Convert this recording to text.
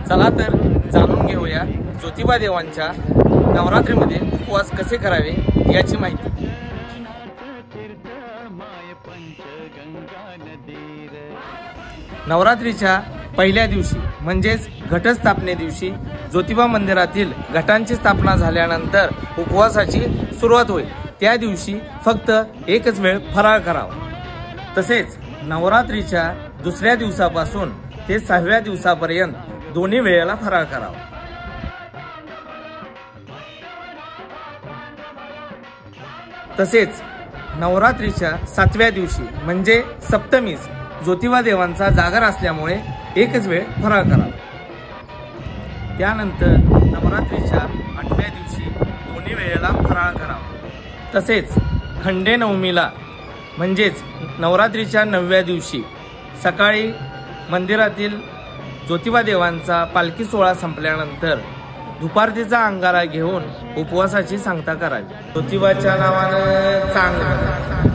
चला तर जाणून घेऊया ज्योतिबा देवांच्या नवरात्रीमध्ये उपवास कसे करावे याची माहिती। नवरात्रीच्या पहिल्या दिवशी म्हणजेच घटस्थापने दिवशी ज्योतिबा मंदिरातील घटांची स्थापना झाल्यानंतर उपवासाची सुरुवात होईल। त्या दिवशी फक्त एकच वेळ फराळ करावा। तसेच नवरात्रीच्या दुसऱ्या दिवसापासून ते 6व्या दिवसापर्यंत दोन्ही वेळेला फराळ करावा। तसेच नवरात्रीच्या 7व्या दिवशी म्हणजे सप्तमीस ज्योतिबा देवांचा जागर असल्यामुळे एकच वेळ फराळ करावा। त्यानंतर नवरात्रीच्या 8व्या दिवशी दोन्ही वेळेला फराळ करावा। तसेच खंडे नवमीला म्हणजेच नवरात्रीच्या 9व्या दिवशी सकाळी मंदिरातील ज्योतिबा देवांचा पालखी सोहळा संपल्यानंतर दुपारतीचा अंगारा घेऊन उपवासाची सांगता करावी। ज्योतिबाच्या नावानं चांगलं